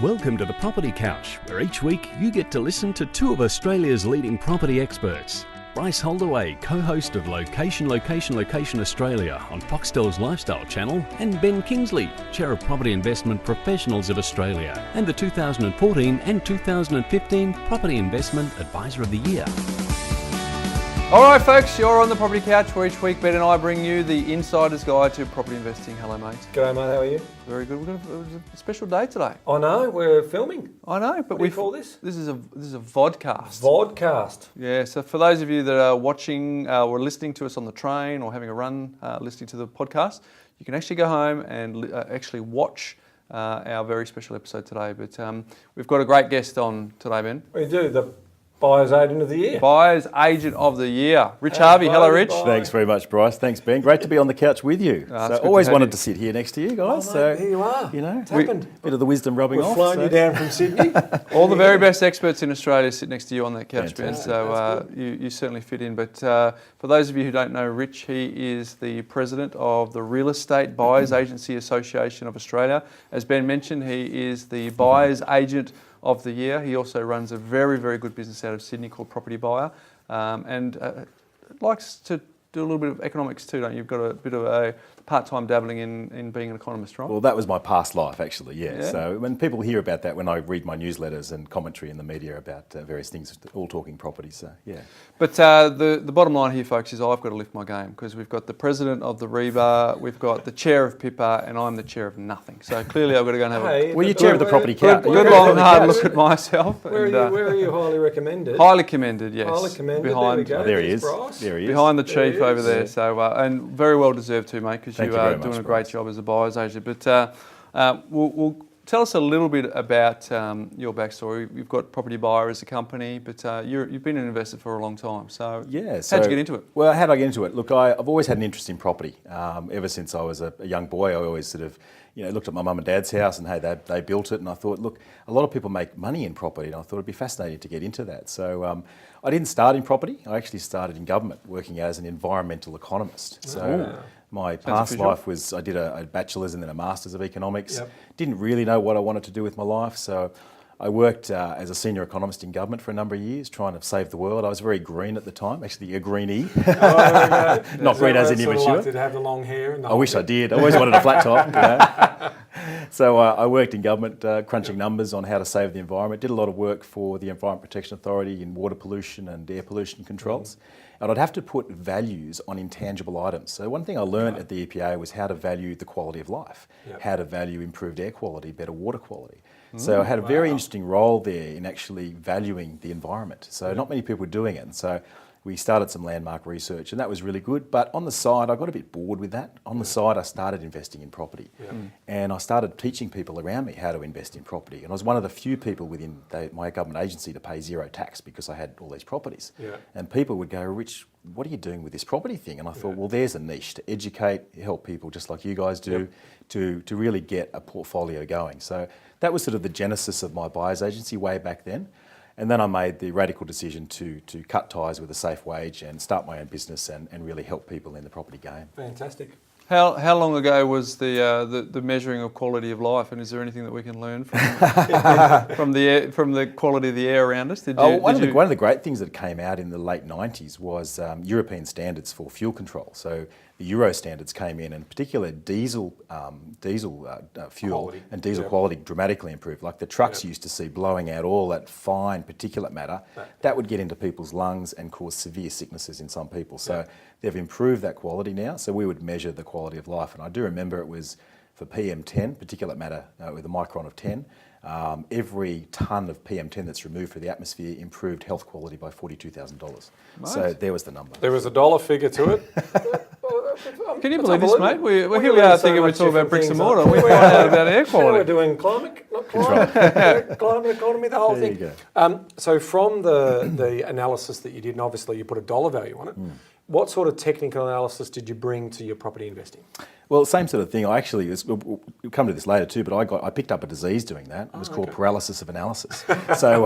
Welcome to the Property Couch, where each week you get to listen to two of Australia's leading property experts. Bryce Holdaway, co-host of Location Australia on Foxtel's Lifestyle channel, and Ben Kingsley, Chair of Property Investment Professionals of Australia and the 2014 and 2015 Property Investment Advisor of the Year. All right, folks, you're on the Property Couch, where each week Ben and I bring you the insider's guide to property investing. Hello, mate. G'day, mate. How are you? Very good. We've got a special day today. I know. We're filming. I know, but What do you call this? This is a vodcast. Vodcast. Yeah. So for those of you that are watching or listening to us on the train or having a run, listening to the podcast, you can actually go home and actually watch our very special episode today. But we've got a great guest on today, Ben. We do. The Buyer's Agent of the Year. Buyer's Agent of the Year. Rich Harvey. Hello, Rich. Bye. Thanks very much, Bryce. Thanks, Ben. Great to be on the couch with you. It's good always to have wanted you. to sit here next to you guys. Oh, mate, here you are. You know, It's happened. bit of the wisdom rubbing We've off. flown you down from Sydney. All the very best experts in Australia sit next to you on that couch, Ben, Fantastic. so you certainly fit in. But for those of you who don't know Rich, he is the president of the Real Estate Buyers Agency Association of Australia. As Ben mentioned, he is the Buyers Agent of the Year. He also runs a very, very good business out of Sydney called Propertybuyer, and likes to do a little bit of economics too, don't you? You've got a bit of a part-time dabbling in being an economist, right? Well, that was my past life, actually, yeah. Yeah. So when people hear about that, when I read my newsletters and commentary in the media about various things, all talking property, so yeah. But the bottom line here, folks, is I've got to lift my game, because we've got the president of the REBAA, we've got the chair of PIPA, and I'm the chair of nothing. So clearly I've got to go and have a Well, you're chair of the property couch. good long hard look at myself. Where are you highly recommended? Highly commended, yes. Highly commended. Behind, There we go. Oh, there he There's is. Bryce. There he is. behind the There chief he over is. there. So and very well deserved too, mate, because Thank you you are very doing much, a great Bryce. job as a buyer's agent. But we'll tell us a little bit about your backstory. You've got Propertybuyer as a company, but you've been an investor for a long time. So Yeah. how'd you get into it? Well, how did I get into it? Look, I've always had an interest in property. Ever since I was a young boy, I always sort of, looked at my mum and dad's house and, hey, they built it. And I thought, look, a lot of people make money in property. And I thought it'd be fascinating to get into that. So I didn't start in property. I actually started in government, working as an environmental economist. So my past official. life was, I did a bachelor's and then a master's of economics. Yep. Didn't really know what I wanted to do with my life. So I worked as a senior economist in government for a number of years, trying to save the world. I was very green at the time, actually a greenie. Not green as in immature. Did have the long hair and the I wish I did. I always wanted a flat top. So I worked in government, crunching numbers on how to save the environment. Did a lot of work for the Environment Protection Authority in water pollution and air pollution controls. And I'd have to put values on intangible items. So one thing I learned at the EPA was how to value the quality of life, how to value improved air quality, better water quality. So I had a very interesting role there in actually valuing the environment. So not many people were doing it. And so we started some landmark research, and that was really good. But on the side, I got a bit bored with that. On the side, I started investing in property. And I started teaching people around me how to invest in property. And I was one of the few people within my government agency to pay zero tax because I had all these properties. And people would go, Rich, what are you doing with this property thing? And I thought, well, there's a niche to educate, help people just like you guys do, to really get a portfolio going. So that was sort of the genesis of my buyer's agency way back then. And then I made the radical decision to cut ties with a safe wage and start my own business and really help people in the property game. Fantastic. How long ago was the measuring of quality of life, and is there anything that we can learn from from the quality of the air around us? One of the great things that came out in the late 90s was European standards for fuel control. So the Euro standards came in, and particular diesel fuel Quality. and diesel quality dramatically improved. Like the trucks used to see blowing out all that fine particulate matter, that would get into people's lungs and cause severe sicknesses in some people. So they've improved that quality now. So we would measure the quality of life. And I do remember it was for PM10, particulate matter with a micron of 10, every tonne of PM10 that's removed from the atmosphere improved health quality by $42,000. So there was the number. There was a dollar figure to it. Can you believe this, mate? Here we are thinking we're talking about bricks and mortar. We find out about air We're quality. doing climate economy, the whole There thing. you go. So from the analysis that you did, and obviously you put a dollar value on it, what sort of technical analysis did you bring to your property investing? Well, same sort of thing. I actually, we'll come to this later too, but I picked up a disease doing that. It was called paralysis of analysis. So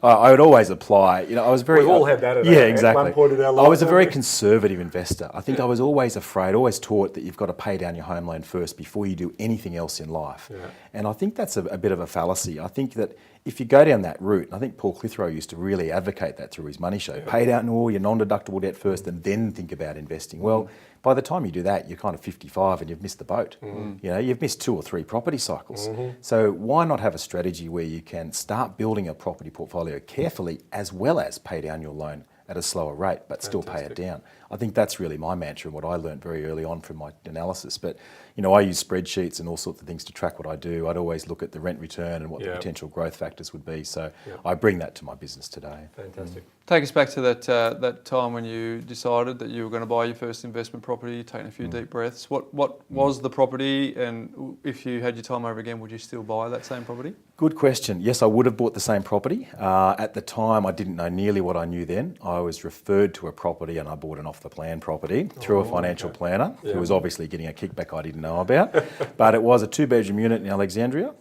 I would always apply. You know, I was very. We've all had that exactly. at one point in our life. I was a very conservative investor. I think I was always afraid, always taught that you've got to pay down your home loan first before you do anything else in life. Yeah. And I think that's a bit of a fallacy. I think that if you go down that route, and I think Paul Clitheroe used to really advocate that through his money show, pay down all your non-deductible debt first and then think about investing. Well, by the time you do that, you're kind of 55 and you've missed the boat. You know, you've missed 2 or 3 property cycles. So why not have a strategy where you can start building a property portfolio carefully as well as pay down your loan at a slower rate, but still pay it down? I think that's really my mantra and what I learned very early on from my analysis. But, you know, I use spreadsheets and all sorts of things to track what I do. I'd always look at the rent return and what the potential growth factors would be. So I bring that to my business today. Fantastic. Take us back to that time when you decided that you were going to buy your first investment property, taking a few deep breaths. What was the property, and if you had your time over again, would you still buy that same property? Good question. Yes, I would have bought the same property. At the time, I didn't know nearly what I knew then. I was referred to a property and I bought an off-the-plan property through a financial planner who was obviously getting a kickback I didn't know about. But it was a 2-bedroom unit in Alexandria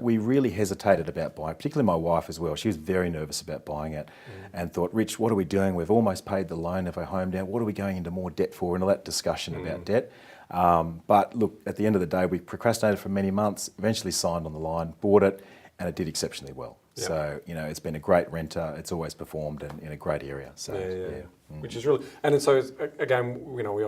we really hesitated about buying, particularly my wife as well. She was very nervous about buying it and thought, Rich, what are we doing? We've almost paid the loan of our home down. What are we going into more debt for? And all that discussion about debt. But look, at the end of the day, we procrastinated for many months, eventually signed on the line, bought it, and it did exceptionally well. Yep. So, you know, it's been a great renter. It's always performed in a great area. So, Which is really, and so again, you know,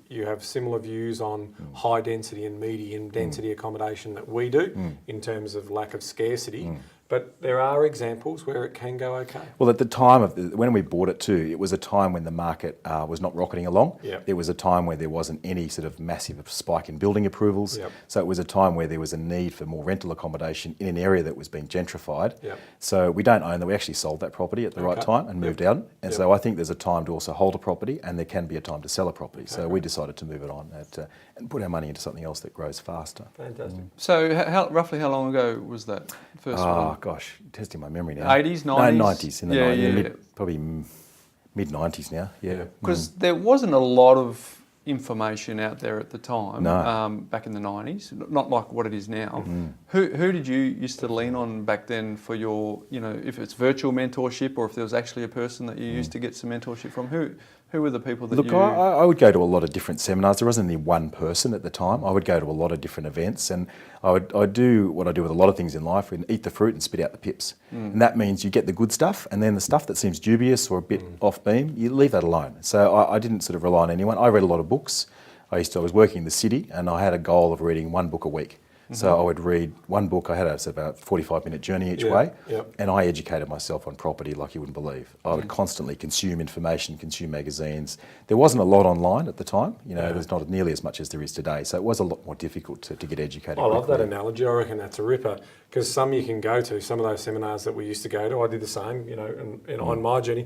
you have similar views on high density and medium density accommodation that we do in terms of lack of scarcity. But there are examples where it can go okay. Well, at the time when we bought it too, it was a time when the market was not rocketing along. Yep. It was a time where there wasn't any sort of massive spike in building approvals. Yep. So it was a time where there was a need for more rental accommodation in an area that was being gentrified. Yep. So we don't own that. We actually sold that property at the right time and moved out. And so I think there's a time to also hold a property, and there can be a time to sell a property. So we decided to move it on and put our money into something else that grows faster. Fantastic. So roughly how long ago was that first one? Oh gosh, testing my memory now. 80s, 90s? No, 90s. In the 90s, probably mid-90s now, Because there wasn't a lot of information out there at the time, back in the 90s, not like what it is now. Who did you used to lean on back then for your, you know, if it's virtual mentorship or if there was actually a person that you used to get some mentorship from? Who were the people that I would go to a lot of different seminars. There wasn't only one person at the time. I would go to a lot of different events, and I'd do what I do with a lot of things in life, and eat the fruit and spit out the pips. And that means you get the good stuff, and then the stuff that seems dubious or a bit off beam, you leave that alone. So I didn't sort of rely on anyone. I read a lot of books. I was working in the city, and I had a goal of reading 1 book a week. So I would read 1 book. I had a sort of a 45-minute journey each way, and I educated myself on property like you wouldn't believe. I would constantly consume information, consume magazines. There wasn't a lot online at the time. You know, there's not nearly as much as there is today. So it was a lot more difficult to get educated. I love that analogy. I reckon that's a ripper, because some you can go to, some of those seminars that we used to go to, I did the same, you know, and on my journey.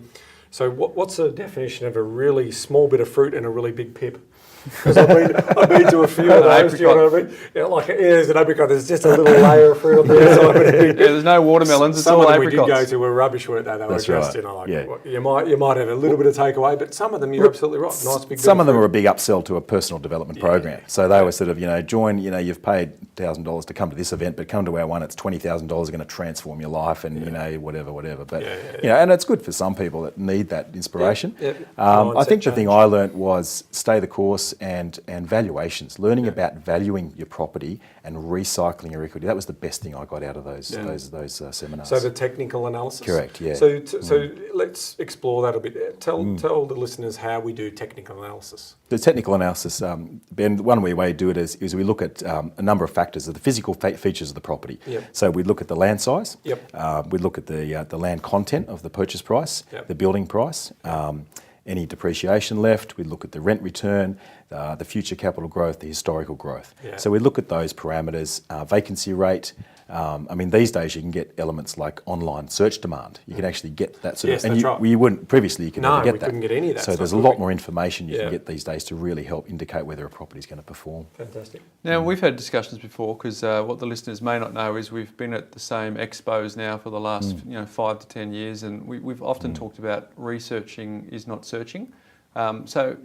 So what's the definition of a really small bit of fruit and a really big pip? Because I've been to a few of those, you know what I mean? Yeah, there's an apricot, there's just a little layer of fruit on the inside. There's no watermelons, it's all apricots. Some of them we did go to were rubbish, weren't they? They were just, you know, you might have a little bit of takeaway, but some of them, you're absolutely right. Nice big. Some of them were a big upsell to a personal development program. So they were sort of, you know, join, you know, you've paid $1,000 to come to this event, but come to our one, it's $20,000 going to transform your life and, you know, whatever. But, you know, and it's good for some people that need that inspiration. I think the thing I learnt was stay the course and valuations, learning about valuing your property and recycling your equity. That was the best thing I got out of those seminars. So the technical analysis? Correct, yeah. So let's explore that a bit. Tell the listeners how we do technical analysis. The technical analysis, Ben, one way we do it is we look at a number of factors of the physical features of the property. So we look at the land size, we look at the land content of the purchase price, the building price, any depreciation left, we look at the rent return, the future capital growth, the historical growth. So we look at those parameters, vacancy rate. I mean, these days you can get elements like online search demand. You can actually get that sort of, and you wouldn't, previously you could never get that. Couldn't get any of that. So there's a lot more information you can get these days to really help indicate whether a property is going to perform. Fantastic. Now, we've had discussions before, because what the listeners may not know is we've been at the same expos now for the last 5 to 10 years, and we've often talked about researching is not searching. So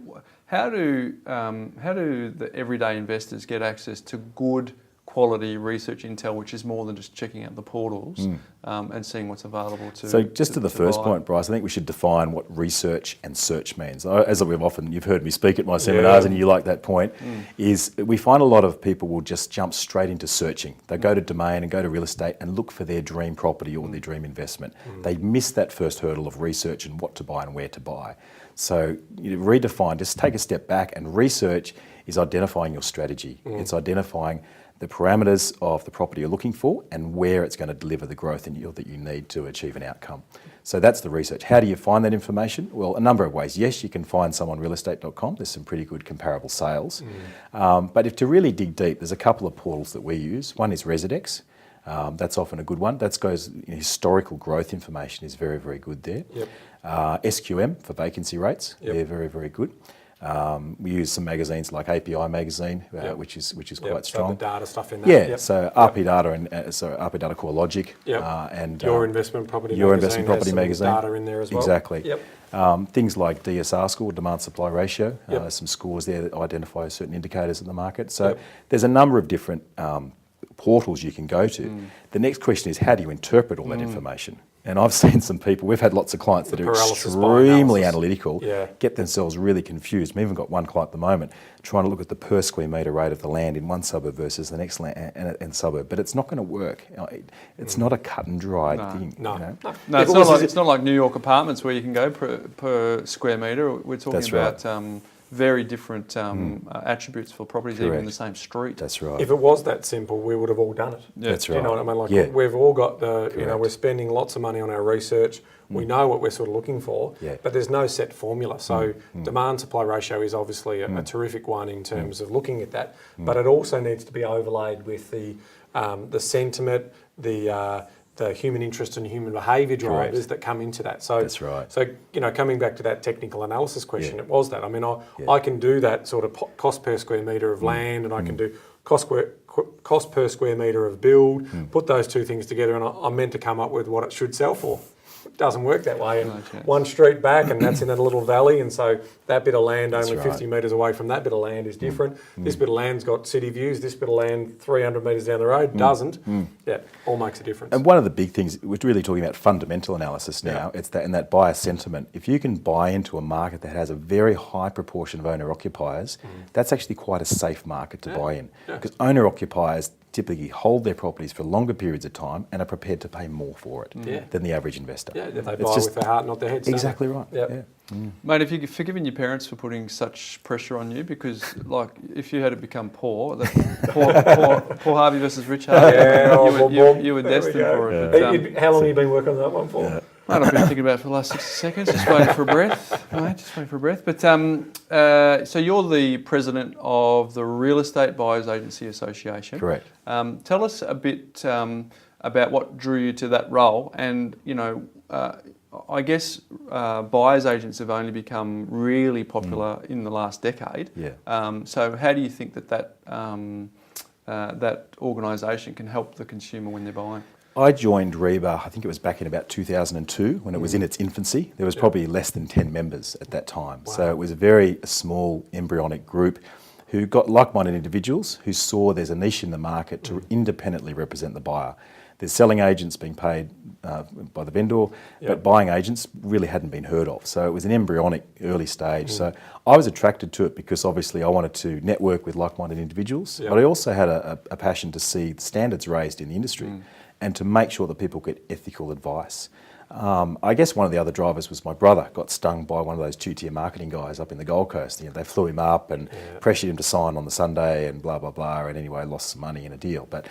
How do the everyday investors get access to good quality research intel, which is more than just checking out the portals and seeing what's available to? So just to the first buy? point, Bryce, I think we should define what research and search means. As you've heard me speak at my seminars, and you like that point, is we find a lot of people will just jump straight into searching. They go to Domain and go to real estate and look for their dream property or their dream investment. They miss that first hurdle of research and what to buy and where to buy. So redefine, just take a step back, and research is identifying your strategy. It's identifying the parameters of the property you're looking for and where it's going to deliver the growth and yield that you need to achieve an outcome. So that's the research. How do you find that information? Well, a number of ways. Yes, you can find some on realestate.com. There's some pretty good comparable sales. But if to really dig deep, there's a couple of portals that we use. One is Residex. That's often a good one. That goes, historical growth information is very, very good there. SQM for vacancy rates. They're very, very good. We use some magazines like API magazine, which is quite strong. So the data stuff in that. So RP Data and RP Data Core Logic, and Your Investment Property Magazine data in there as well. Exactly. Things like DSR score, demand supply ratio. Some scores there that identify certain indicators in the market. So there's a number of different portals you can go to. The next question is, how do you interpret all that information? And I've seen some people, we've had lots of clients that are extremely analytical, get themselves really confused. We've even got one client at the moment trying to look at the per square metre rate of the land in one suburb versus the next land and suburb, but it's not going to work. It's not a cut and dry thing. It's not like New York apartments where you can go per square metre. We're talking about very different attributes for properties, even in the same street. That's right. If it was that simple, we would have all done it. That's right. You know what I mean? Like we've all got we're spending lots of money on our research. We know what we're sort of looking for, but there's no set formula. So demand supply ratio is obviously a terrific one in terms of looking at that, but it also needs to be overlaid with the sentiment, the human interest and human behaviour drivers that come into that. So that's right. So coming back to that technical analysis question, it was that. I mean, I can do that sort of cost per square metre of land, and I can do cost per square metre of build. Put those two things together, and I'm meant to come up with what it should sell for. It doesn't work that way. And one street back, and that's in a little valley, and so that bit of land only 50 metres away from that bit of land is different. This bit of land's got city views. This bit of land 300 metres down the road doesn't. All makes a difference. And one of the big things, we're really talking about fundamental analysis now. It's that, and that buyer sentiment. If you can buy into a market that has a very high proportion of owner-occupiers, that's actually quite a safe market to buy in, because owner-occupiers typically hold their properties for longer periods of time and are prepared to pay more for it than the average investor. They buy with their heart, not their head. Exactly right. Mate, have you forgiven your parents for putting such pressure on you? Because, like, if you had to become poor, poor Harvey versus Rich Harvey, you were destined for it. But, how long have you been working on that one for? Mate, I've been thinking about it for the last 60 seconds, just waiting for a breath. Mate, just waiting for a breath. But so you're the president of the Real Estate Buyers Agency Association. Correct. Tell us a bit about what drew you to that role, and I guess buyers agents have only become really popular in the last decade. So how do you think that organisation can help the consumer when they're buying? I joined REBAA, I think it was back in about 2002 when it was in its infancy. There was probably less than 10 members at that time. Wow. So it was a very small embryonic group who got like-minded individuals who saw there's a niche in the market to independently represent the buyer. There's selling agents being paid by the vendor, but buying agents really hadn't been heard of. So it was an embryonic early stage. So I was attracted to it because obviously I wanted to network with like-minded individuals, but I also had a passion to see the standards raised in the industry and to make sure that people get ethical advice. I guess one of the other drivers was my brother got stung by one of those two-tier marketing guys up in the Gold Coast. They flew him up and pressured him to sign on the Sunday and blah, blah, blah, and anyway lost some money in a deal. But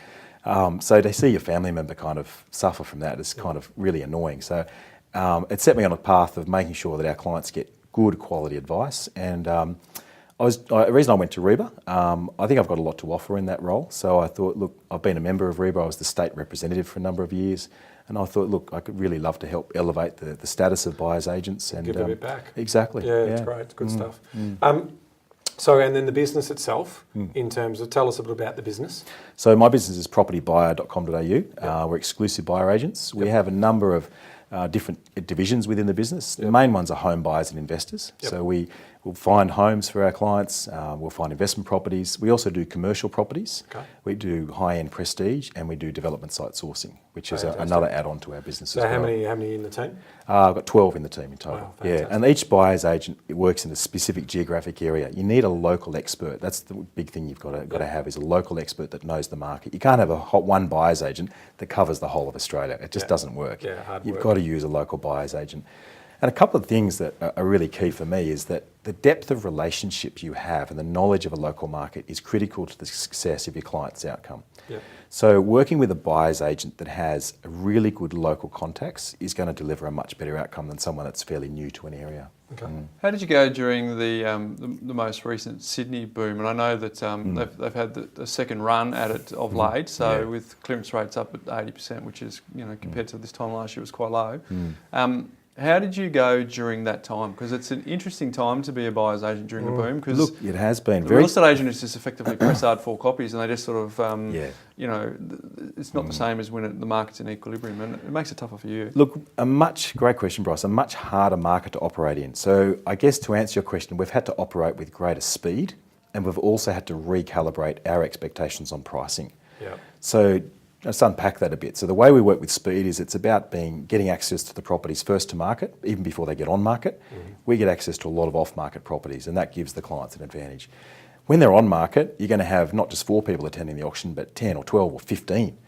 so to see your family member kind of suffer from that is kind of really annoying. So it set me on a path of making sure that our clients get good quality advice. And the reason I went to REBAA, I think I've got a lot to offer in that role. So I thought, look, I've been a member of REBAA. I was the state representative for a number of years. And I thought, look, I could really love to help elevate the status of buyers agents. And give a bit back. Exactly. Yeah, it's great. It's good stuff. So, and then the business itself, in terms of, tell us a bit about the business. So my business is propertybuyer.com.au. We're exclusive buyer agents. We have a number of different divisions within the business. The main ones are home buyers and investors. So we We'll find homes for our clients. We'll find investment properties. We also do commercial properties. Okay. We do high-end prestige, and we do development site sourcing, which is Fantastic. another add-on to our business So as well. how many in the team? I've got 12 in the team in total. Wow, yeah, fantastic. and each buyer's agent works in a specific geographic area. You need a local expert. That's the big thing you've got to have, is a local expert that knows the market. You can't have one buyer's agent that covers the whole of Australia. It just doesn't work. Yeah, hard You've work. got to use a local buyer's agent. And a couple of things that are really key for me is that the depth of relationship you have and the knowledge of a local market is critical to the success of your client's outcome. Yep. So working with a buyer's agent that has a really good local contacts is going to deliver a much better outcome than someone that's fairly new to an area. Okay. How did you go during the most recent Sydney boom? And I know that they've had the second run at it of late. So with clearance rates up at 80%, which is, compared to this time last year, it was quite low. How did you go during that time? Because it's an interesting time to be a buyer's agent during the boom. Because Look, it has been the very... real estate agent is just effectively press hard 4 copies, and they just sort of, it's not the same as when the market's in equilibrium, and it makes it tougher for you. Look, great question, Bryce, a much harder market to operate in. So I guess to answer your question, we've had to operate with greater speed, and we've also had to recalibrate our expectations on pricing. Yeah. So let's unpack that a bit. So the way we work with speed is it's about getting access to the properties first to market, even before they get on market. We get access to a lot of off-market properties, and that gives the clients an advantage. When they're on market, you're going to have not just 4 people attending the auction, but 10 or 12 or 15.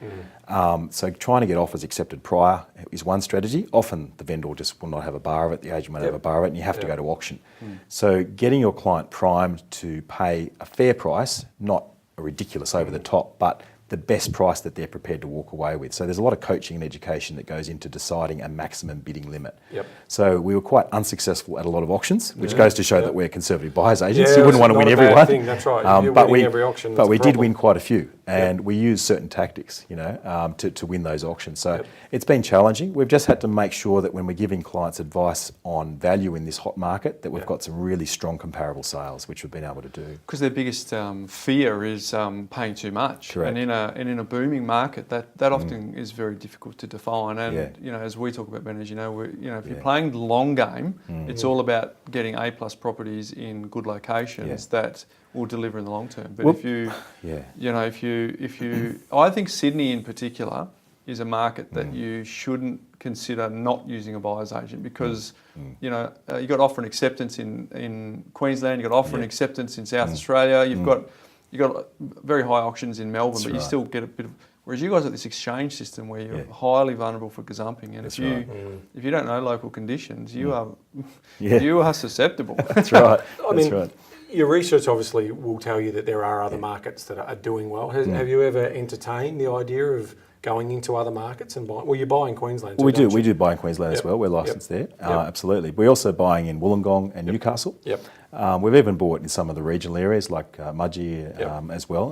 So trying to get offers accepted prior is one strategy. Often the vendor just will not have a bar of it, the agent won't have a bar of it, and you have to go to auction. So getting your client primed to pay a fair price, not a ridiculous over the top, but the best price that they're prepared to walk away with. So there's a lot of coaching and education that goes into deciding a maximum bidding limit. Yep. So we were quite unsuccessful at a lot of auctions, which goes to show that we're conservative buyers agents. Yeah, you wouldn't want to win every one. Thing, that's right. You're winning every auction. But we did win quite a few, and we used certain tactics, to win those auctions. So it's been challenging. We've just had to make sure that when we're giving clients advice on value in this hot market, that we've got some really strong comparable sales, which we've been able to do. Because their biggest fear is paying too much. Correct. And in a booming market, that often is very difficult to define. And as we talk about, Ben, as you know, if you're playing the long game, it's all about getting A+ properties in good locations that will deliver in the long term. But I think Sydney in particular is a market that you shouldn't consider not using a buyer's agent, because you got offer and acceptance in Queensland, you got offer and acceptance in South Australia, you've got very high auctions in Melbourne, but you still get a bit of. Whereas you guys have this exchange system where you're highly vulnerable for gazumping, and if you don't know local conditions, you are susceptible. That's right. I mean, your research obviously will tell you that there are other markets that are doing well. Have you ever entertained the idea of going into other markets and buying? Well, you buy in Queensland too, we do buy in Queensland as well. We're licensed there. Yep. Absolutely. We're also buying in Wollongong and Newcastle. Yep. We've even bought in some of the regional areas like Mudgee as well,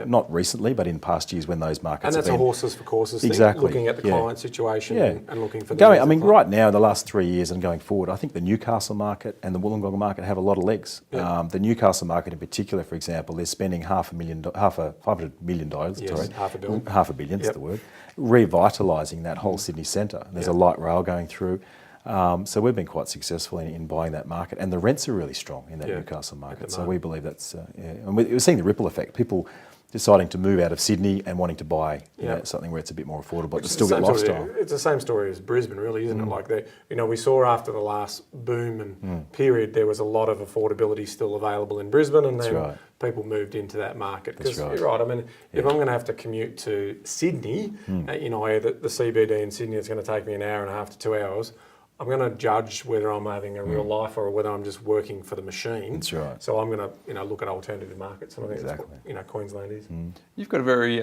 not recently, but in past years when those markets have been. And that's a horses for courses thing, looking at the client situation and looking for the right now, the last 3 years and going forward, I think the Newcastle market and the Wollongong market have a lot of legs. Yep. The Newcastle market in particular, for example, they're spending $500 million, $500 million is the word, revitalising that whole Sydney centre. There's a light rail going through. So we've been quite successful in buying that market, and the rents are really strong in that Newcastle market. So we believe that's, and we're seeing the ripple effect. People deciding to move out of Sydney and wanting to buy something where it's a bit more affordable, but still get lifestyle. It's the same story as Brisbane, really, isn't it? Like that, we saw after the last boom and period, there was a lot of affordability still available in Brisbane, and then people moved into that market. Because you're right. I mean, if I'm going to have to commute to Sydney, the CBD in Sydney, it's going to take me an hour and a half to 2 hours. I'm going to judge whether I'm having a real life or whether I'm just working for the machine. That's right. So I'm going to look at alternative markets, and I think that's what Queensland is. You've got a very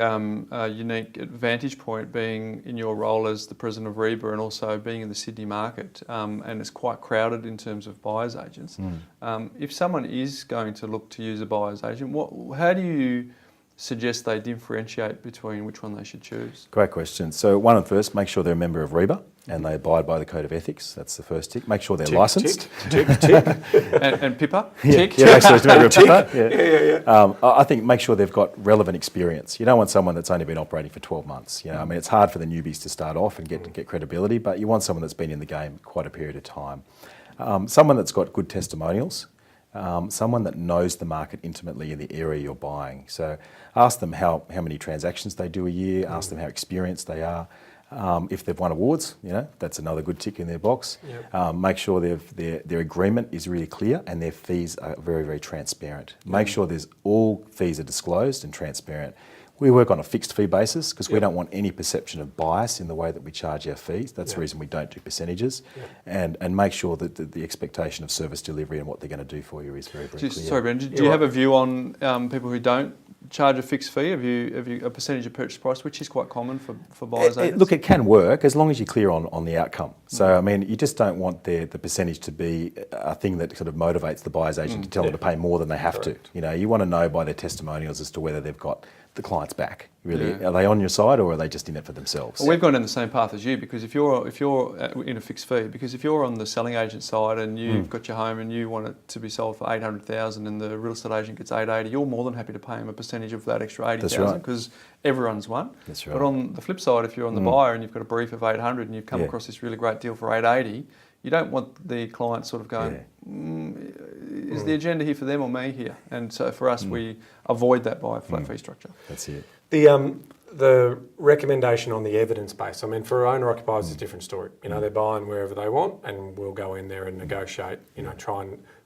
unique advantage point being in your role as the president of REBAA and also being in the Sydney market, and it's quite crowded in terms of buyers agents. If someone is going to look to use a buyer's agent, how do you suggest they differentiate between which one they should choose? Great question. So one and first, make sure they're a member of REBAA and they abide by the code of ethics. That's the first tick. Make sure they're licensed. Tick. And PIPA? Tick. Yeah, make sure it's a member of PIPA. I think make sure they've got relevant experience. You don't want someone that's only been operating for 12 months. It's hard for the newbies to start off and get credibility, but you want someone that's been in the game quite a period of time. Someone that's got good testimonials. someone that knows the market intimately in the area you're buying. So ask them how many transactions they do a year, ask them how experienced they are. If they've won awards, that's another good tick in their box. Yep. Make sure their agreement is really clear and their fees are very, very transparent. Make sure all fees are disclosed and transparent. We work on a fixed fee basis because we don't want any perception of bias in the way that we charge our fees. That's the reason we don't do percentages. And make sure that the expectation of service delivery and what they're going to do for you is very, very clear. Sorry, Brendan, do you have a view on people who don't charge a fixed fee? Have you a percentage of purchase price, which is quite common for buyers agents? Look, it can work as long as you're clear on the outcome. So, I mean, you just don't want the percentage to be a thing that sort of motivates the buyer's agent to tell them to pay more than they have to. You want to know by their testimonials as to whether they've got the client's back. Really, are they on your side or are they just in it for themselves? Well, we've gone down the same path as you, because if you're in a fixed fee, because if you're on the selling agent side and you've got your home and you want it to be sold for 800,000 and the real estate agent gets 880, you're more than happy to pay him a percentage of that extra 80,000 because everyone's won. That's right. But on the flip side, if you're on the buyer and you've got a brief of 800 and you've come across this really great deal for 880, you don't want the client sort of going, is the agenda here for them or me here? And so for us, we avoid that by a flat fee structure. That's it. The recommendation on the evidence base, I mean, for owner occupiers, it's a different story. They're buying wherever they want and we'll go in there and negotiate,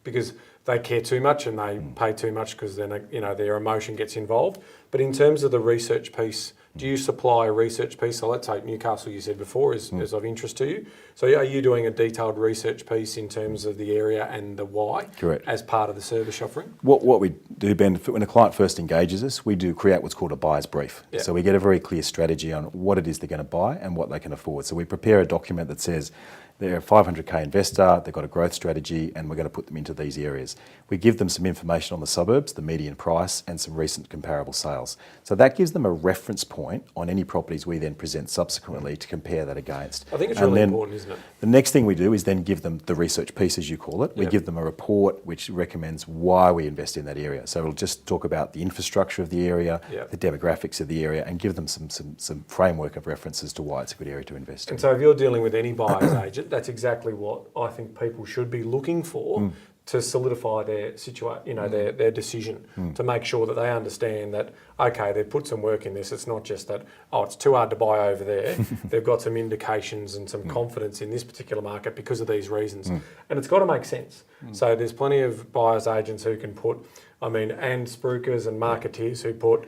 because they care too much and they pay too much because then, their emotion gets involved. But in terms of the research piece, do you supply a research piece? So let's take Newcastle, you said before, is of interest to you. So are you doing a detailed research piece in terms of the area and the why? Correct. As part of the service offering? What we do, Ben, when a client first engages us, we do create what's called a buyer's brief. Yeah. So we get a very clear strategy on what it is they're going to buy and what they can afford. So we prepare a document that says they're a 500k investor, they've got a growth strategy, and we're going to put them into these areas. We give them some information on the suburbs, the median price, and some recent comparable sales. So that gives them a reference point on any properties we then present subsequently to compare that against. I think it's really important, isn't it? The next thing we do is then give them the research piece, as you call it. We give them a report which recommends why we invest in that area. So it'll just talk about the infrastructure of the area, the demographics of the area, and give them some framework of references to why it's a good area to invest in. And so if you're dealing with any buyer's agent, that's exactly what I think people should be looking for to solidify their their decision, to make sure that they understand that, okay, they've put some work in this. It's not just that, it's too hard to buy over there. They've got some indications and some confidence in this particular market because of these reasons. And it's got to make sense. So there's plenty of buyer's agents who can put, and spruikers and marketeers who put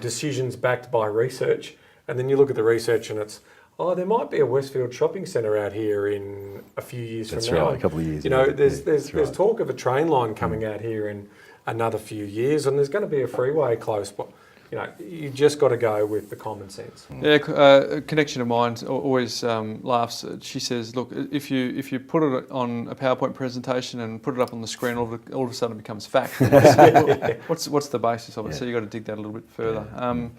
decisions backed by research. And then you look at the research and it's, there might be a Westfield shopping centre out here in a few years from now. That's right, a couple of years. There's talk of a train line coming out here in another few years, and there's going to be a freeway close. But you just got to go with the common sense. Yeah, a connection of mine always laughs. She says, "Look, if you put it on a PowerPoint presentation and put it up on the screen, all of a sudden it becomes fact. What's the basis of it? So you got to dig that a little bit further."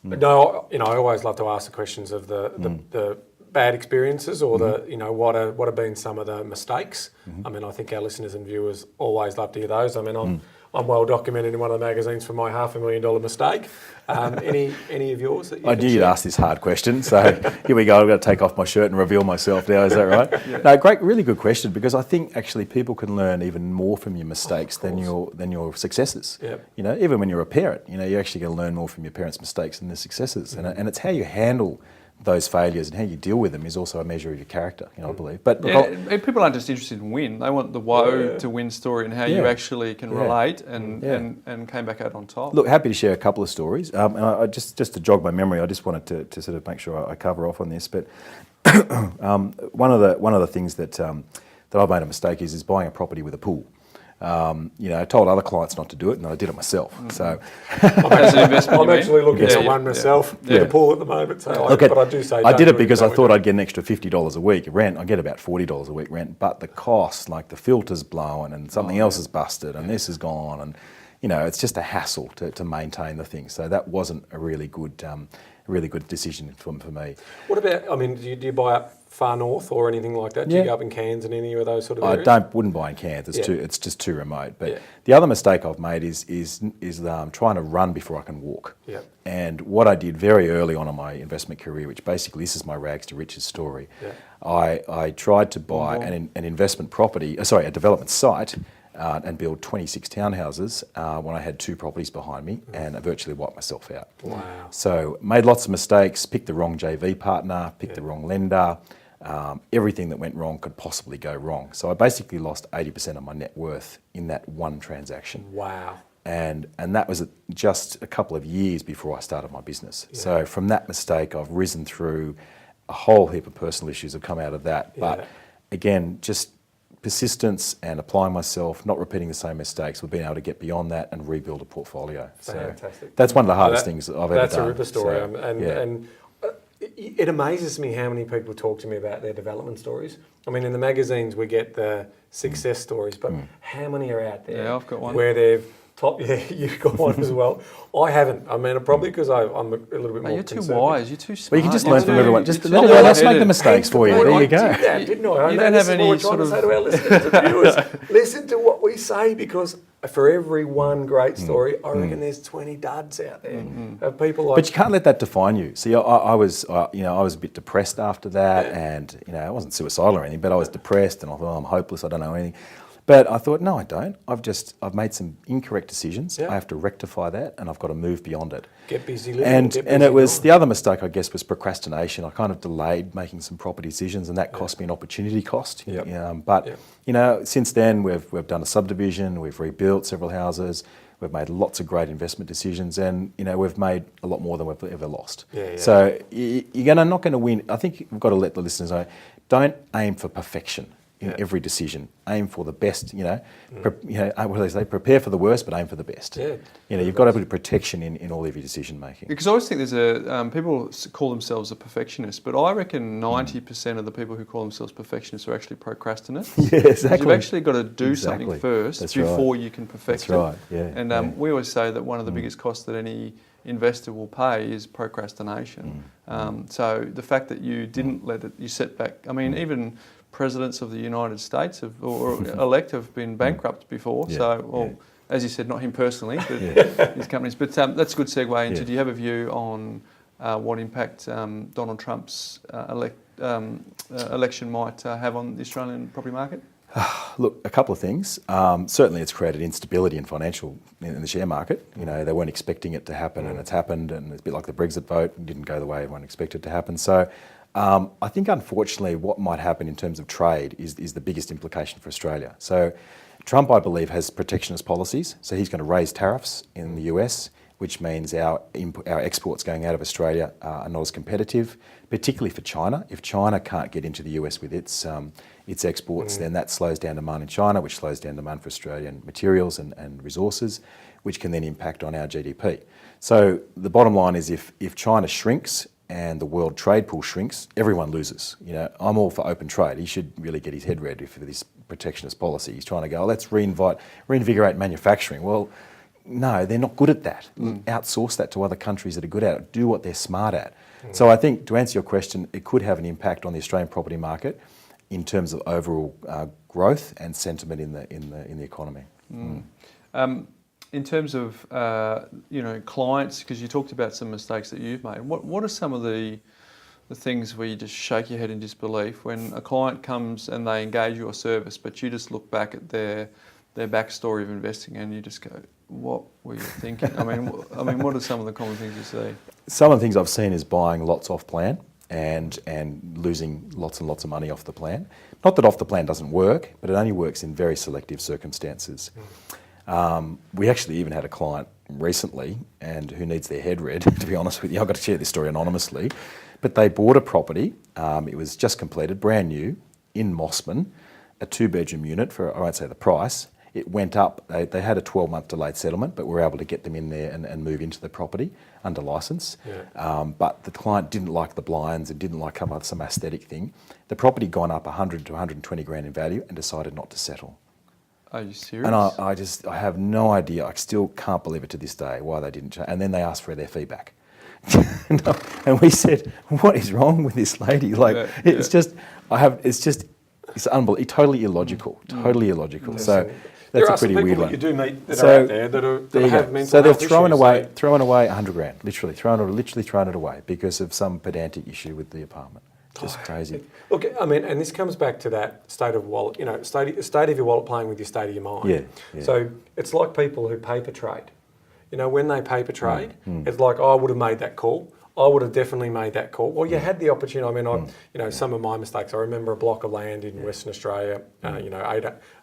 No, I always love to ask the questions of the bad experiences or what have been some of the mistakes. I mean, I think our listeners and viewers always love to hear those. I mean, I'm well documented in one of the magazines for my $500,000 mistake. Any of yours that you I knew you'd ask this hard question, so here we go. I've got to take off my shirt and reveal myself now. Is that right? No, great, really good question, because I think actually people can learn even more from your mistakes than your successes. Yep. Even when you're a parent, you're actually going to learn more from your parents' mistakes than their successes, and it's how you handle those failures and how you deal with them is also a measure of your character, I believe. But people aren't just interested in win; they want the woe to win story and how you actually can relate and came back out on top. Look, happy to share a couple of stories. And I just to jog my memory, I just wanted to sort of make sure I cover off on this. But one of the things that I've made a mistake is buying a property with a pool. I told other clients not to do it, and I did it myself. So, I'm actually looking at one myself with a pool at the moment. So but I do say I did it because I thought I'd get an extra $50 a week rent. I get about $40 a week rent, but the cost, like the filter's blown and something else is busted and this is gone, and it's just a hassle to maintain the thing. So that wasn't a really good decision for me. What about? Do you buy up far north or anything like that? Do you go up in Cairns and any of those sort of areas? I wouldn't buy in Cairns. It's just too remote. But the other mistake I've made is trying to run before I can walk. Yeah. And what I did very early on in my investment career, which basically this is my rags to riches story, I tried to buy an investment property, a development site, and build 26 townhouses when I had 2 properties behind me, and I virtually wiped myself out. Wow. So made lots of mistakes, picked the wrong JV partner, picked the wrong lender. Everything that went wrong could possibly go wrong. So I basically lost 80% of my net worth in that one transaction. Wow. And that was just a couple of years before I started my business. Yeah. So from that mistake, I've risen through a whole heap of personal issues have come out of that. Yeah. But again, just persistence and applying myself, not repeating the same mistakes, we've been able to get beyond that and rebuild a portfolio. Fantastic. So that's one of the hardest things I've ever done. That's a REBAA story. So, it amazes me how many people talk to me about their development stories. I mean, in the magazines we get the success stories, but how many are out there? Yeah, I've got one. Where they've you've got one as well. I haven't. I mean, probably because I'm a little bit more you're too conservative. wise. You're too smart. Well, you can just learn from everyone. Just you're let too everyone else make the level-headed. mistakes for you. There you go. Did that, didn't I? You don't have any what we're sort trying of... to say to our listeners and viewers. Listen to what we say, because for every one great story, I reckon there's 20 duds out there of people like. But you can't let that define you. See, I was a bit depressed after that, and I wasn't suicidal or anything, but I was depressed, and I thought, I'm hopeless. I don't know anything. But I thought, no, I don't. I've made some incorrect decisions. Yeah. I have to rectify that, and I've got to move beyond it. Get busy living. And it was the other mistake, I guess, was procrastination. I kind of delayed making some property decisions, and that cost me an opportunity cost. Yep. But since then we've done a subdivision, we've rebuilt several houses, we've made lots of great investment decisions, and we've made a lot more than we've ever lost. So you're not going to win. I think we've got to let the listeners know: don't aim for perfection in every decision. Aim for the best. What do they say? Prepare for the worst, but aim for the best. You've got to put protection in all of your decision making. Because I always think there's people call themselves a perfectionist, but I reckon 90% of the people who call themselves perfectionists are actually procrastinators. Yeah, exactly. You've actually got to do something first before you can perfect it. That's right. Yeah. And we always say that one of the biggest costs that any investor will pay is procrastination. So the fact that you didn't let it, you set back. I mean, even presidents of the United States or elect have been bankrupt before. As you said, not him personally, but his companies. But that's a good segue into, do you have a view on what impact Donald Trump's election might have on the Australian property market? Look, a couple of things. Certainly it's created instability in the share market. They weren't expecting it to happen, and it's happened, and it's a bit like the Brexit vote. It didn't go the way everyone expected it to happen. So I think, unfortunately, what might happen in terms of trade is the biggest implication for Australia. So Trump, I believe, has protectionist policies. So he's going to raise tariffs in the US, which means our exports going out of Australia are not as competitive, particularly for China. If China can't get into the US with its exports, then that slows down demand in China, which slows down demand for Australian materials and resources, which can then impact on our GDP. So the bottom line is, if China shrinks and the world trade pool shrinks, everyone loses. I'm all for open trade. He should really get his head ready for this protectionist policy. He's trying to go, let's reinvigorate manufacturing. Well, no, they're not good at that. Outsource that to other countries that are good at it. Do what they're smart at. So I think, to answer your question, it could have an impact on the Australian property market in terms of overall growth and sentiment in the economy. In terms of clients, because you talked about some mistakes that you've made, what are some of the things where you just shake your head in disbelief when a client comes and they engage your service, but you just look back at their backstory of investing and you just go, what were you thinking? I mean, what are some of the common things you see? Some of the things I've seen is buying lots off plan and losing lots and lots of money off the plan. Not that off the plan doesn't work, but it only works in very selective circumstances. We actually even had a client recently, and who needs their head read, to be honest with you. I've got to share this story anonymously. But they bought a property, it was just completed, brand new, in Mossman, a 2-bedroom unit for, I won't say the price. It went up, they had a 12-month delayed settlement, but we were able to get them in there and move into the property under licence. But the client didn't like the blinds and didn't like some aesthetic thing. The property gone up 100 to 120 grand in value and decided not to settle. Are you serious? And I have no idea. I still can't believe it to this day why they didn't change. And then they asked for their feedback. And we said, what is wrong with this lady? It's unbelievable, totally illogical, totally illogical. So that's a pretty weird one. You do meet that are out there that have mental so they're health throwing issues, away 100 grand, literally throwing it away because of some pedantic issue with the apartment. Just crazy. Look, I mean, and this comes back to that state of wallet, state of your wallet playing with your state of your mind. Yeah. So it's like people who paper trade. When they paper trade, it's like, I would have made that call. I would have definitely made that call. Well, you had the opportunity. I mean, some of my mistakes. I remember a block of land in Western Australia,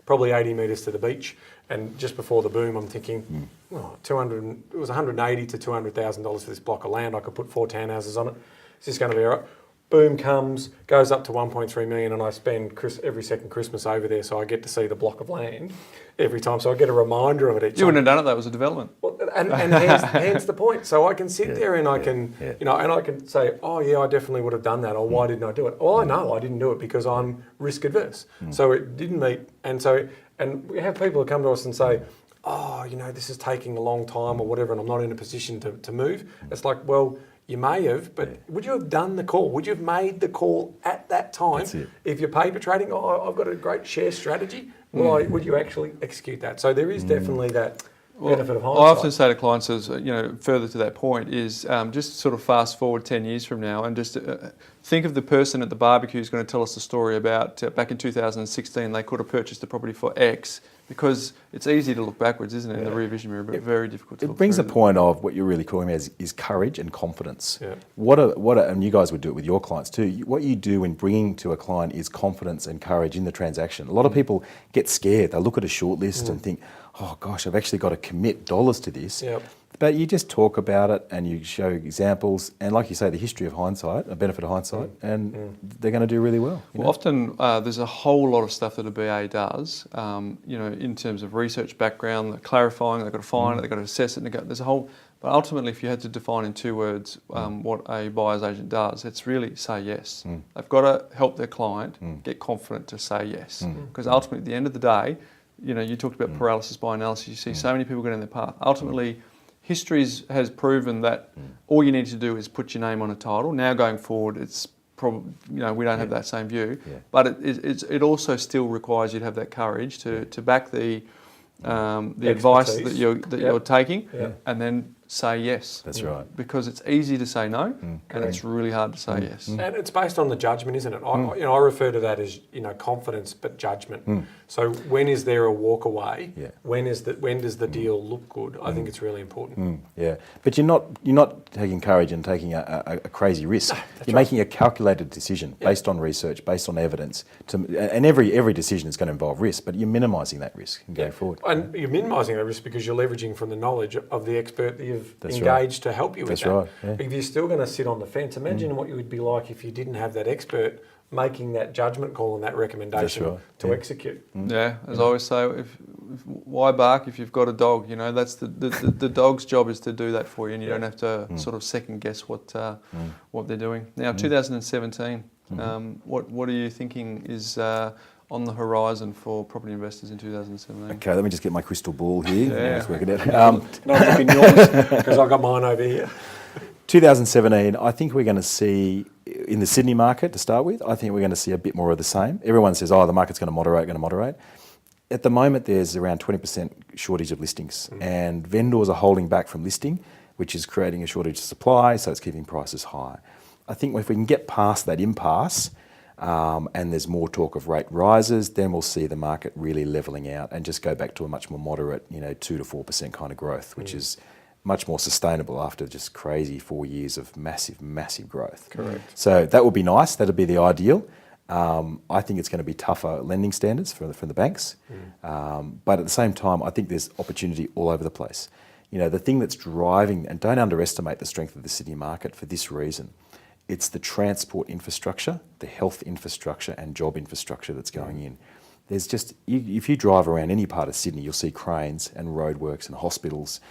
probably 80 metres to the beach, and just before the boom, I'm thinking, it was $180,000 to $200,000 for this block of land. I could put 4 townhouses on it. Is this going to be all right? Boom comes, goes up to 1.3 million, and I spend every second Christmas over there, so I get to see the block of land every time. So I get a reminder of it each time. You wouldn't have done it, that was a development. Well, and hence the point. So I can sit there and I can, and I can say, oh yeah, I definitely would have done that, or why didn't I do it? Well, I know I didn't do it because I'm risk adverse. So it didn't meet, and we have people who come to us and say, oh, this is taking a long time or whatever, and I'm not in a position to move. It's like, well, you may have, but would you have done the call? Would you have made the call at that time? If you're paper trading, I've got a great share strategy, would you actually execute that? So there is definitely that benefit of hindsight. I often say to clients, further to that point, is just sort of fast forward 10 years from now and just think of the person at the barbecue who's going to tell us the story about back in 2016 they could have purchased the property for X, because it's easy to look backwards, isn't it, in the rear vision mirror, but very difficult to look It brings through. the point of what you're really calling about is courage and confidence. Yeah. And you guys would do it with your clients too. What you do in bringing to a client is confidence and courage in the transaction. A lot of people get scared. They look at a short list and think, oh gosh, I've actually got to commit dollars to this. Yep. But you just talk about it and you show examples, and like you say, the history of hindsight, a benefit of hindsight, and they're going to do really well. Well, often there's a whole lot of stuff that a BA does, in terms of research background, clarifying, they've got to find it, they've got to assess it, there's a whole, but ultimately if you had to define in 2 words what a buyer's agent does, it's really say yes. They've got to help their client get confident to say yes, because ultimately at the end of the day, you talked about paralysis by analysis, you see so many people get in their path. Ultimately, history has proven that all you need to do is put your name on a title. Now going forward, it's probably, we don't have that same view, but it also still requires you to have that courage to back the advice that you're taking, and then say yes. That's right. Because it's easy to say no, and it's really hard to say yes. And it's based on the judgment, isn't it? I refer to that as confidence, but judgment. So when is there a walk away? Yeah. When does the deal look good? I think it's really important. Yeah, but you're not taking courage and taking a crazy risk. You're making a calculated decision based on research, based on evidence. And every decision is going to involve risk, but you're minimising that risk and going forward. And you're minimising that risk because you're leveraging from the knowledge of the expert that you've That's engaged to help you with That's that. right, yeah. If you're still going to sit on the fence, imagine what you would be like if you didn't have that expert making that judgment call and that recommendation to execute. Yeah, as I always say, why bark if you've got a dog? That's the dog's job is to do that for you, and you don't have to sort of second guess what they're doing. Now, 2017, what are you thinking is on the horizon for property investors in 2017? Okay, let me just get my crystal ball here. Yeah. Let's work it out. Not looking yours because I've got mine over here. 2017, I think we're going to see, in the Sydney market to start with, I think we're going to see a bit more of the same. Everyone says, the market's going to moderate. At the moment, there's around 20% shortage of listings, and vendors are holding back from listing, which is creating a shortage of supply, so it's keeping prices high. I think if we can get past that impasse, and there's more talk of rate rises, then we'll see the market really levelling out and just go back to a much more moderate, 2 to 4% kind of growth, which is much more sustainable after just crazy 4 years of massive growth. Correct. So that would be nice. That'd be the ideal. I think it's going to be tougher lending standards from the banks, but at the same time, I think there's opportunity all over the place. The thing that's driving, and don't underestimate the strength of the Sydney market for this reason, it's the transport infrastructure, the health infrastructure and job infrastructure that's going in. There's just, if you drive around any part of Sydney, you'll see cranes and roadworks and hospitals,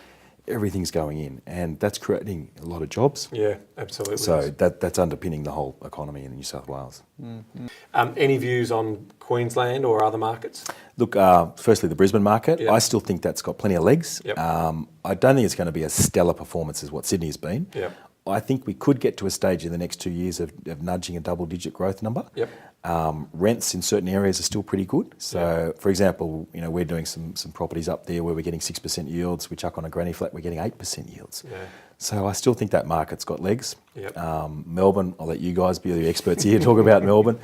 everything's going in, and that's creating a lot of jobs. Yeah, absolutely. So that's underpinning the whole economy in New South Wales. Any views on Queensland or other markets? Look, firstly, the Brisbane market, I still think that's got plenty of legs. Yep. I don't think it's going to be as stellar performance as what Sydney has been. Yep. I think we could get to a stage in the next 2 years of nudging a double-digit growth number. Yep. Rents in certain areas are still pretty good. So, for example, we're doing some properties up there where we're getting 6% yields. We chuck on a granny flat, we're getting 8% yields. Yeah. So I still think that market's got legs. Yep. Melbourne, I'll let you guys be the experts here talk about Melbourne.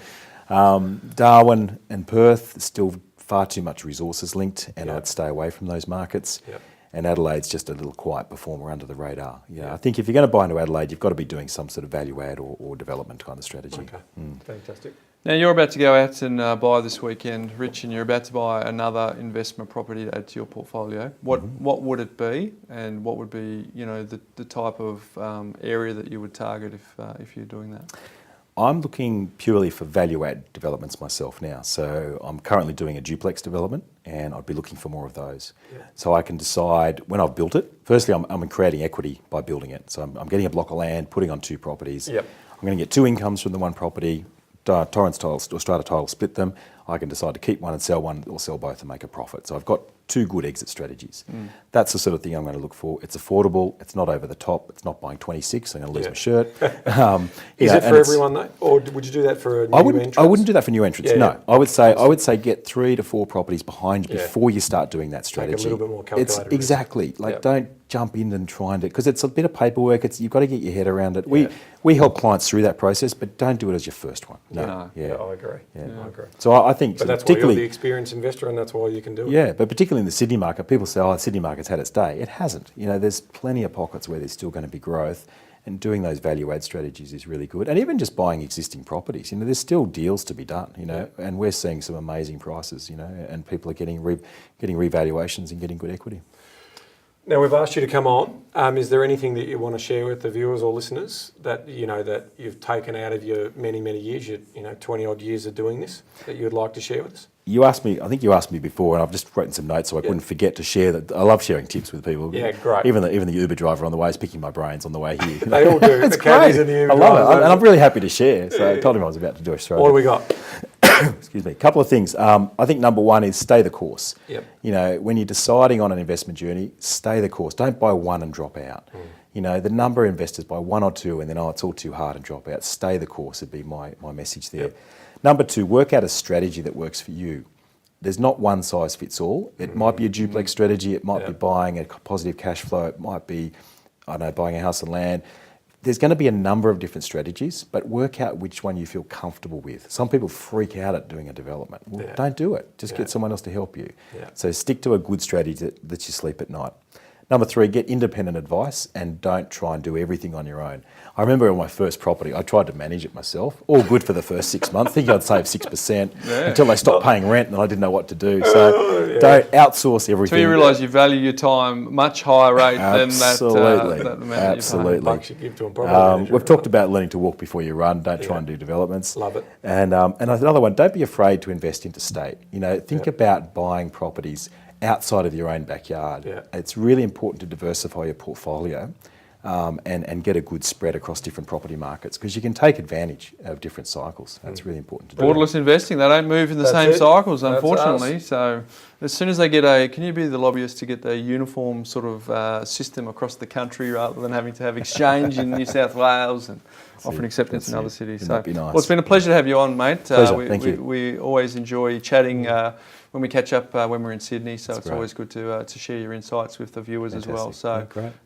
Darwin and Perth, still far too much resources linked, and I'd stay away from those markets. Yep. And Adelaide's just a little quiet performer under the radar. I think if you're going to buy into Adelaide, you've got to be doing some sort of value add or development kind of strategy. Okay, fantastic. Now you're about to go out and buy this weekend, Rich, and you're about to buy another investment property to add to your portfolio. What would it be, and what would be the type of area that you would target if you're doing that? I'm looking purely for value-add developments myself now. So I'm currently doing a duplex development, and I'd be looking for more of those. Yeah. So I can decide when I've built it. Firstly, I'm creating equity by building it. So I'm getting a block of land, putting on 2 properties. Yep. I'm going to get 2 incomes from the one property. Torrens Title or Strata Title split them. I can decide to keep one and sell one, or sell both and make a profit. So I've got 2 good exit strategies. That's the sort of thing I'm going to look for. It's affordable. It's not over the top. It's not buying 26. I'm going to lose my shirt. Is it for everyone though, or would you do that for a new entrance? I wouldn't do that for new entrants. No, I would say get 3 to 4 properties behind you before you start doing that strategy. Take a little bit more calculated. It's exactly don't jump in and try and do it, because it's a bit of paperwork. You've got to get your head around it. We help clients through that process, but don't do it as your first one. No. Yeah, I agree. I agree. So I think, but that's why you're the experienced investor, and that's why you can do it. Yeah, but particularly in the Sydney market, people say, the Sydney market's had its day. It hasn't. There's plenty of pockets where there's still going to be growth, and doing those value-add strategies is really good. And even just buying existing properties, there's still deals to be done, and we're seeing some amazing prices, and people are getting revaluations and getting good equity. Now, we've asked you to come on. Is there anything that you want to share with the viewers or listeners that that you've taken out of your many years, your 20-odd years of doing this, that you would like to share with us? I think you asked me before, and I've just written some notes so I wouldn't forget to share that. I love sharing tips with people. Yeah, great. Even the Uber driver on the way is picking my brains on the way here. They all do. It's the cabbies great. and the Uber I love drivers, it, and I'm really happy to share. So I told him I was about to do Australia. What do we got? Excuse me. A couple of things. I think number one is stay the course. Yep. When you're deciding on an investment journey, stay the course. Don't buy one and drop out. The number of investors buy 1 or 2 and then, it's all too hard and drop out. Stay the course would be my message there. Yep. Number 2, work out a strategy that works for you. There's not one size fits all. It might be a duplex strategy. It might be buying a positive cash flow. It might be, buying a house and land. There's going to be a number of different strategies, but work out which one you feel comfortable with. Some people freak out at doing a development. Well, don't do it. Just get someone else to help you. So stick to a good strategy that lets you sleep at night. Number 3, get independent advice and don't try and do everything on your own. I remember on my first property, I tried to manage it myself. All good for the first 6 months, thinking I'd save 6% until they stopped paying rent and I didn't know what to do. So don't outsource everything. Until you realise you value your time much higher rate than that amount Absolutely. Bucks you give to a property manager. We've talked about learning to walk before you run. Don't try and do developments. Love it. And another one, don't be afraid to invest interstate. Think about buying properties outside of your own backyard. It's really important to diversify your portfolio and get a good spread across different property markets, because you can take advantage of different cycles. That's really important to do. Borderless investing, they don't move in the same cycles, unfortunately. So as soon as they get can you be the lobbyist to get a uniform sort of system across the country rather than having to have exchange in New South Wales and often acceptance in other cities. That'd be nice. Well, it's been a pleasure to have you on, mate. Thank you. We always enjoy chatting when we catch up when we're in Sydney, so it's always good to share your insights with the viewers as well,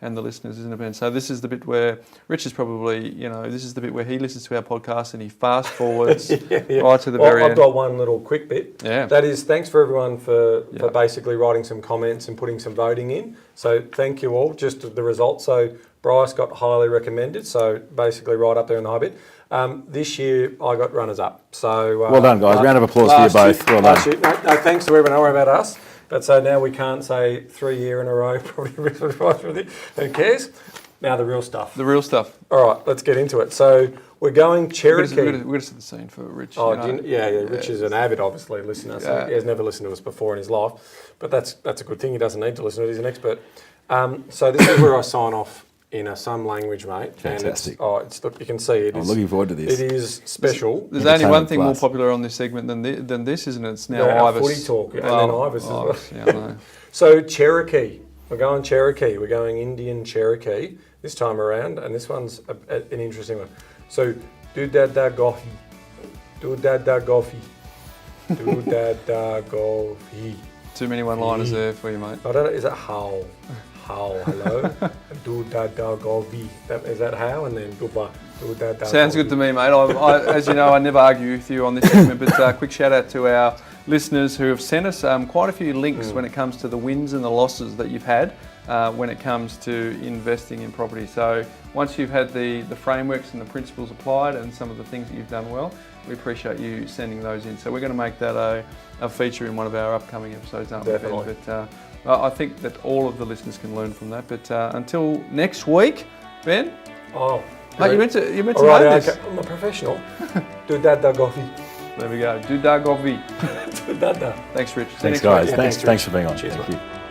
and the listeners, isn't it, Ben? So this is the bit where Rich is probably, this is the bit where he listens to our podcast and he fast forwards right to the very end. I've got one little quick bit. Yeah. That is, thanks for everyone for basically writing some comments and putting some voting in. So thank you all. Just the results. So Bryce got highly recommended, so basically right up there in the high bit. This year I got runners up. So well done, guys. Round of applause for you both. Well done. No, thanks to everyone. Don't worry about us. But so now we can't say 3 year in a row. Who cares? Now the real stuff. The real stuff. All right, let's get into it. So we're going Cherokee. We're going to set the scene for Rich. Rich is an avid, obviously, listener. So he has never listened to us before in his life. But that's a good thing. He doesn't need to listen to it. He's an expert. So this is where I sign off in some language, mate. Fantastic. And look, you can see it. I'm looking forward to this. It is special. There's only one thing more popular on this segment than this, isn't it? It's now Ibis. Footy talk, and then Ibis as well. Yeah, I know. So Cherokee, We're going Cherokee. We're going Indian Cherokee this time around, and this one's an interesting one. So, do-da-da-goffy. Do-da-da-goffy. Do-da-da-goffy. Too many one-liners there for you, mate. I don't know, is it how? How, hello? Do-da-da-goffy. Is that how? And then goodbye. Do-da-da-goffy. Sounds good to me, mate. As you know, I never argue with you on this segment, but quick shout out to our listeners who have sent us quite a few links when it comes to the wins and the losses that you've had when it comes to investing in property. So once you've had the frameworks and the principles applied and some of the things that you've done well, we appreciate you sending those in. So we're going to make that a feature in one of our upcoming episodes, aren't we, Ben? Definitely. But I think that all of the listeners can learn from that. But until next week, Ben. Oh, Mate, you meant to know this. Okay. I'm a professional. Do-da-da-goffy. There we go. Do-da-goffy. Do-da-da. Thanks, Rich. Thanks, guys. Thanks for being on. Cheers, Thank mate. you.